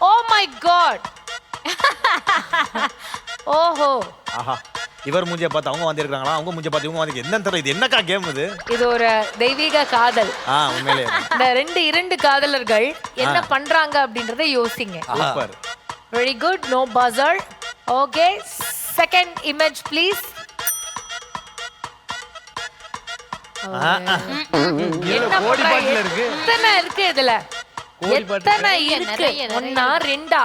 Oh my God. ஓஹோ. ஆஹா, இவர் மூஞ்சிய பார்த்து அவங்க வந்திருக்காங்களா, அவங்க மூஞ்சிய பார்த்து இவங்க வந்து என்னன்னு தெரியல. இது என்னக்கா கேம் இது? இது ஒரு தெய்வீக காதல். உண்மையிலே இந்த இரண்டு காதலர்கள் என்ன பண்றாங்க அப்படின்றத யோசிங்க. Super. Very good. No buzzer. Okay, second image please. எத்தனை இருக்கு இதுல? எத்தனை இருக்கு? ஒன்னா ரெண்டா?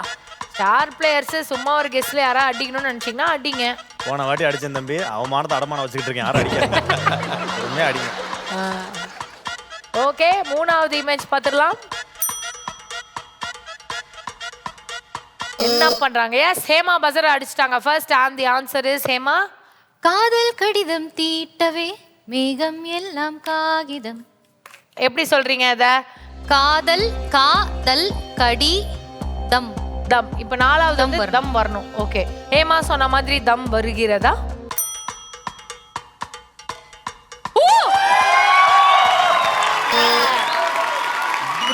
ஸ்டார் பிளேயர்ஸ் சும்மா ஒரு கெஸ்ட்ல யாரா அடிக்கணும்னு நினைச்சீங்கன்னா அடிங்க. போன வாட்டி அடிச்சேன் தம்பி, அவமானத்தை அடமான வச்சுக்கிட்டு இருக்கேன். யாரும் அடிக்க உண்மையா அடிங்க. ஓகே, மூணாவது இமேஜ் பார்த்துடலாம். என்ன பண்றாங்க? எஸ், ஹேமா பஸர் அடிச்சிட்டாங்க first. and the answer is Hema. காதல் கடிதம் தீட்டவே மேகம் எல்லாம் காகிதம். எப்படி சொல்றீங்க அத? காதல் காதல் கடிதம் தம். இப்ப நாலாவது வந்து தம் வரணும். ஓகே, ஹேமா சொன்ன மாதிரி தம் வருகிறதா?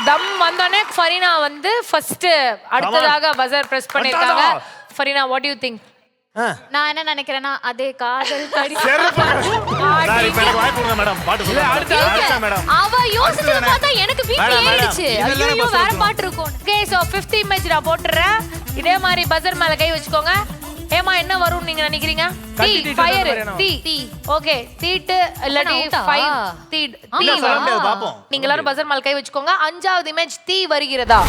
தம் வந்தோடனே ஃபரீனா வந்து ஃபர்ஸ்ட் அடுத்ததாக பஸர் பிரஸ் பண்ணிருக்காங்க. Fareena, what do you think? நான் என்ன நினைக்கிறேன்னா அதே காதல் அவ யோசிச்சத பார்த்தா எனக்கு பிபி ஏறிடுச்சு. ஐயோ, வேற பாட்டு இருக்கும். ஓகே, சோ 5th இமேஜ் நான் போட்டுறேன். இதே மாதிரி பஸர் மேல கை வச்சுக்கோங்க. ஏமா என்ன வரும் நீங்க நினைக்கிறீங்க? தீ, ஃபயர், தீ. ஓகே, தீட்டு இல்லடி ஃபயர், தீ. பாப்போம். நீங்க எல்லாரும் பஸர் மேல கை வச்சுக்கோங்க. 5வது இமேஜ் தீ வருகிறதா?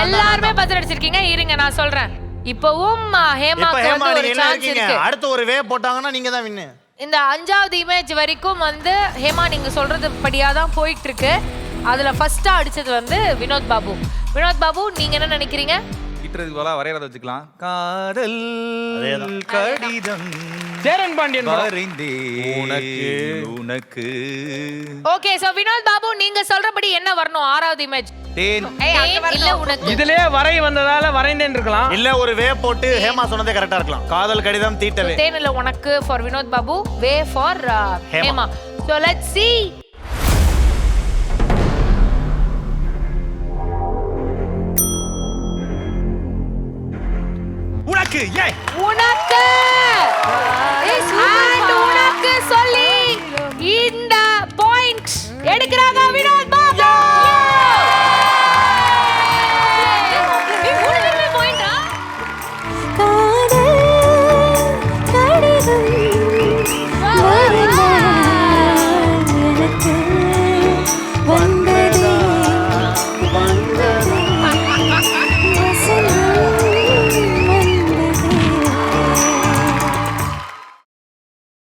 எல்லாருமே பஸர் அடிச்சிருக்கீங்க. இருங்க நான் சொல்றேன். இப்பவும் ஹேமாக்கு வந்து ஒரு சான்ஸ் இருக்கு. அடுத்து ஒரு வேவ் போட்டாங்கன்னா நீங்க தான் வின்னு. இந்த 5வது இமேஜ் வரைக்கும் வந்து ஹேமா நீங்க சொல்றது படியா தான் போயிட்டு இருக்கு. அதுல ஃபர்ஸ்டா அடிச்சது வந்து வினோத் பாபு. வினோத் பாபு, நீங்க என்ன நினைக்கிறீங்க? ஈட்டறதுக்கு பதிலா வரையறத வச்சுக்கலாம். காதல் கடிதம் சேரன் பாண்டியன் உனக்கு. ஓகே, சோ வினோத் பாபு நீங்க சொல்றபடி என்ன வரணும்? 6வது இமேஜ் தேன் இல்ல உனக்கு. இதுலயே வரை வந்ததால வரைந்தேன் இருக்கலாம். இல்ல ஒரு வேவ் போட்டு ஹேமா சொன்னதே கரெக்ட்டா இருக்கலாம். காதல் கடிதம் தீட்டவே. தேன் இல்ல உனக்கு for Vinod Babu, way for Hema. So let's see. உனக்கு உனக்கு and உனக்கு சொல்லி இந்த பாயிண்ட் எடுக்கறாங்க.